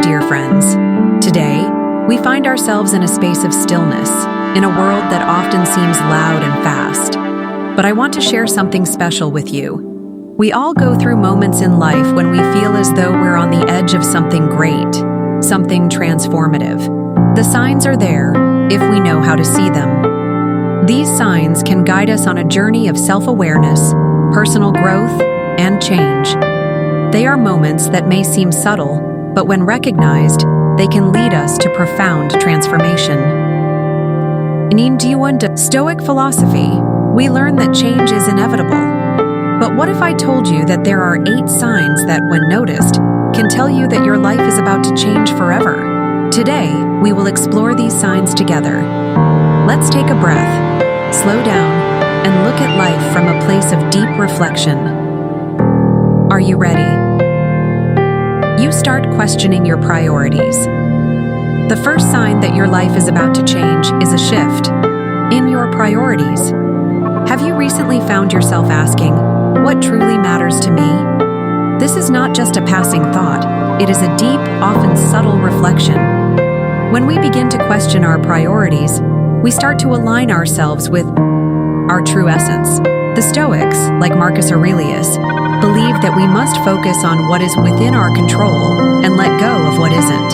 dear friends. Today, we find ourselves in a space of stillness, in a world that often seems loud and fast. But I want to share something special with you. We all go through moments in life when we feel as though we're on the edge of something great, something transformative. The signs are there, if we know how to see them. These signs can guide us on a journey of self-awareness, personal growth, and change. They are moments that may seem subtle, but when recognized, they can lead us to profound transformation. In Stoic philosophy, we learn that change is inevitable. But what if I told you that there are 8 signs that, when noticed, can tell you that your life is about to change forever? Today, we will explore these signs together. Let's take a breath, slow down, and look at life from a place of deep reflection. Are you ready? You start questioning your priorities. The first sign that your life is about to change is a shift in your priorities. Have you recently found yourself asking, what truly matters to me? This is not just a passing thought, it is a deep, often subtle reflection. When we begin to question our priorities, we start to align ourselves with our true essence. The Stoics, like Marcus Aurelius, believe that we must focus on what is within our control and let go of what isn't.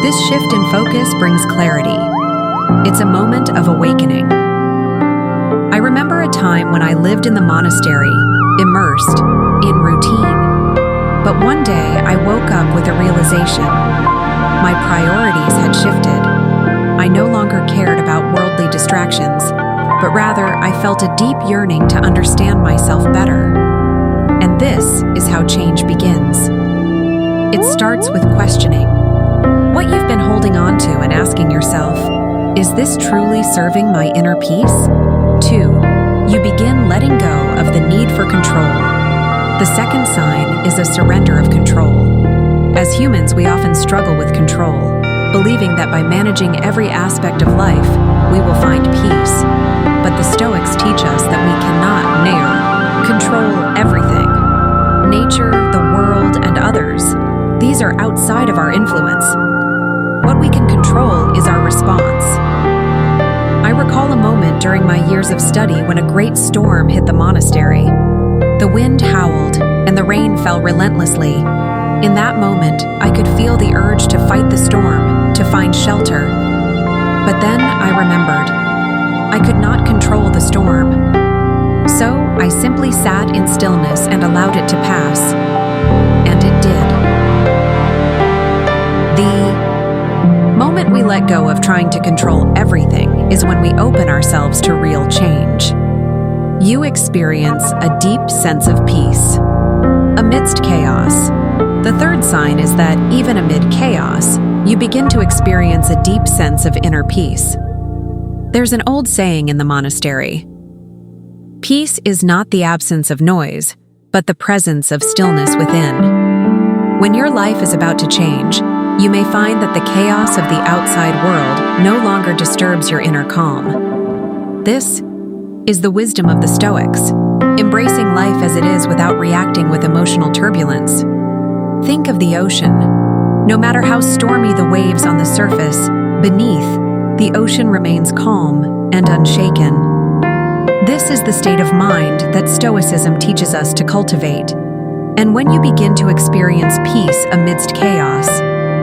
This shift in focus brings clarity. It's a moment of awakening. I remember a time when I lived in the monastery, immersed in routine. But one day I woke up with a realization. My priorities had shifted. I no longer cared about worldly distractions, but rather I felt a deep yearning to understand myself better. And this is how change begins. It starts with questioning what you've been holding on to and asking yourself, is this truly serving my inner peace? 2. You begin letting go of the need for control. The second sign is a surrender of control. As humans, we often struggle with control, believing that by managing every aspect of life, we will find peace. But the Stoics teach us that we cannot control everything. Nature, the world, and others. These are outside of our influence. What we can control is our response. I recall a moment during my years of study when a great storm hit the monastery. The wind howled, and the rain fell relentlessly. In that moment, I could feel the urge to fight the storm, to find shelter. But then I remembered, I could not control the storm. So I simply sat in stillness and allowed it to pass. And it did. The moment we let go of trying to control everything is when we open ourselves to real change. You experience a deep sense of peace amidst chaos. The third sign is that even amid chaos, you begin to experience a deep sense of inner peace. There's an old saying in the monastery: peace is not the absence of noise, but the presence of stillness within. When your life is about to change, you may find that the chaos of the outside world no longer disturbs your inner calm. This is the wisdom of the Stoics, embracing life as it is without reacting with emotional turbulence. Think of the ocean. No matter how stormy the waves on the surface, beneath, the ocean remains calm and unshaken. This is the state of mind that Stoicism teaches us to cultivate. And when you begin to experience peace amidst chaos,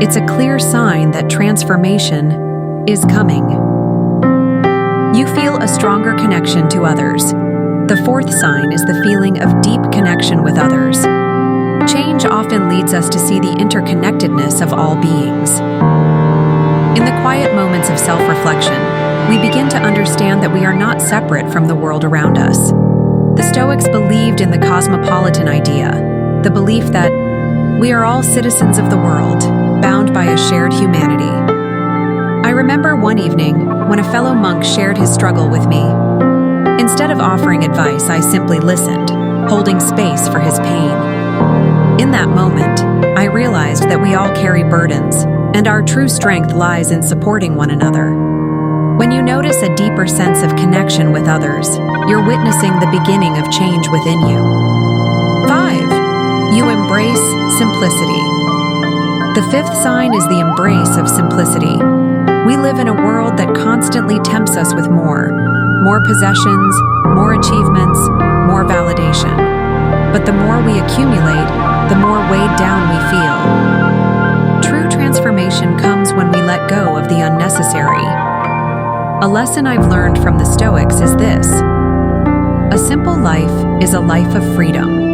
it's a clear sign that transformation is coming. You feel a stronger connection to others. The fourth sign is the feeling of deep connection with others. Change often leads us to see the interconnectedness of all beings. In the quiet moments of self-reflection, we begin to understand that we are not separate from the world around us. The Stoics believed in the cosmopolitan idea, the belief that we are all citizens of the world, bound by a shared humanity. I remember one evening when a fellow monk shared his struggle with me. Instead of offering advice, I simply listened, holding space for his pain. In that moment, I realized that we all carry burdens, and our true strength lies in supporting one another. When you notice a deeper sense of connection with others, you're witnessing the beginning of change within you. 5. You embrace simplicity. The fifth sign is the embrace of simplicity. We live in a world that constantly tempts us with more possessions, more achievements, more validation. But the more we accumulate, the more weighed down we feel. True transformation comes when we let go of the unnecessary. A lesson I've learned from the Stoics is this: a simple life is a life of freedom.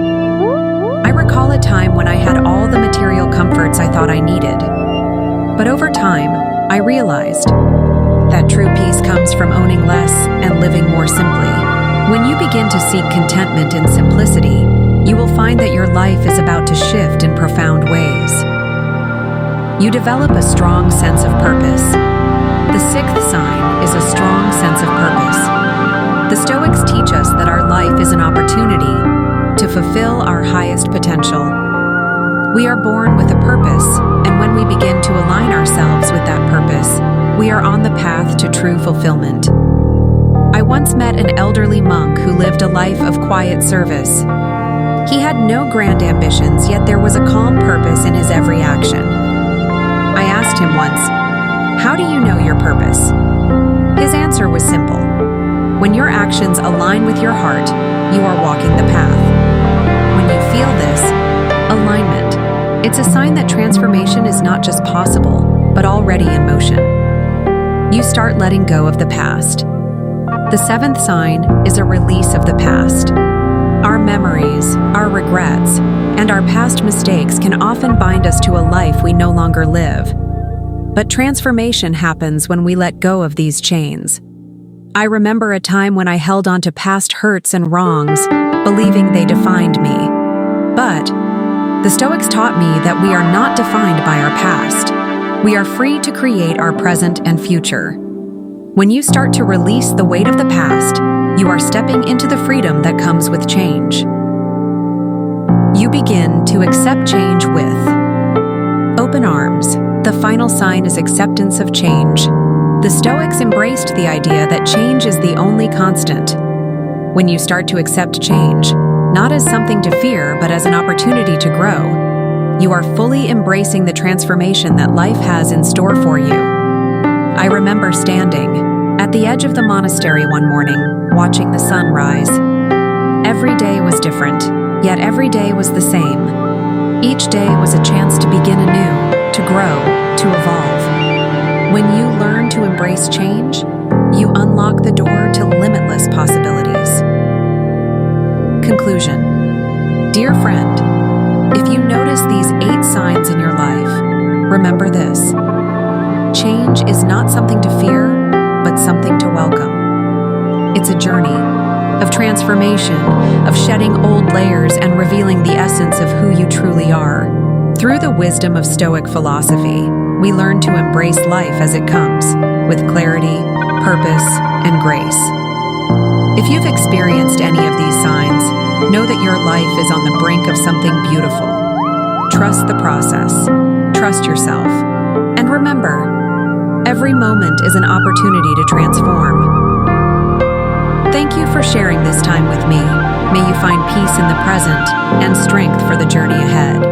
I recall a time when I had all the material comforts I thought I needed. But over time, I realized that true peace comes from owning less and living more simply. When you begin to seek contentment in simplicity, you will find that your life is about to shift in profound ways. You develop a strong sense of purpose. The sixth sign is a strong sense of purpose. The Stoics teach us that our life is an opportunity to fulfill our highest potential. We are born with a purpose, and when we begin to align ourselves with that purpose, we are on the path to true fulfillment. I once met an elderly monk who lived a life of quiet service. He had no grand ambitions, yet there was a calm purpose in his every action. I asked him once, "How do you know your purpose?" His answer was simple: when your actions align with your heart, you are walking the path. When you feel this alignment, it's a sign that transformation is not just possible, but already in motion. You start letting go of the past. The seventh sign is a release of the past. Our memories, our regrets, and our past mistakes can often bind us to a life we no longer live. But transformation happens when we let go of these chains. I remember a time when I held on to past hurts and wrongs, believing they defined me. But the Stoics taught me that we are not defined by our past. We are free to create our present and future. When you start to release the weight of the past, you are stepping into the freedom that comes with change. You begin to accept change with open arms. The final sign is acceptance of change. The Stoics embraced the idea that change is the only constant. When you start to accept change, not as something to fear, but as an opportunity to grow, you are fully embracing the transformation that life has in store for you. I remember standing at the edge of the monastery one morning, watching the sun rise. Every day was different, yet every day was the same. Each day was a chance to begin anew, to grow, to evolve. When you learn to embrace change, you unlock the door to limitless possibilities. Conclusion. Dear friend, if you notice these 8 signs in your life, remember this: change is not something to fear, but something to welcome. It's a journey of transformation, of shedding old layers and revealing the essence of who you truly are. Through the wisdom of Stoic philosophy, we learn to embrace life as it comes, with clarity, purpose, and grace. If you've experienced any of these signs, know that your life is on the brink of something beautiful. Trust the process, trust yourself, and remember, every moment is an opportunity to transform. Thank you for sharing this time with me. May you find peace in the present and strength for the journey ahead.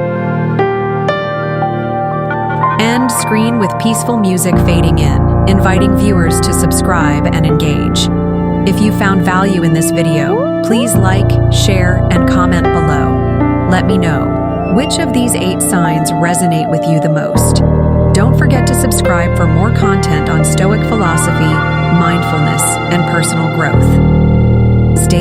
End screen with peaceful music fading in, inviting viewers to subscribe and engage. If you found value in this video, please like, share, and comment below. Let me know which of these 8 signs resonate with you the most. Don't forget to subscribe for more content on Stoic philosophy, mindfulness, and personal growth.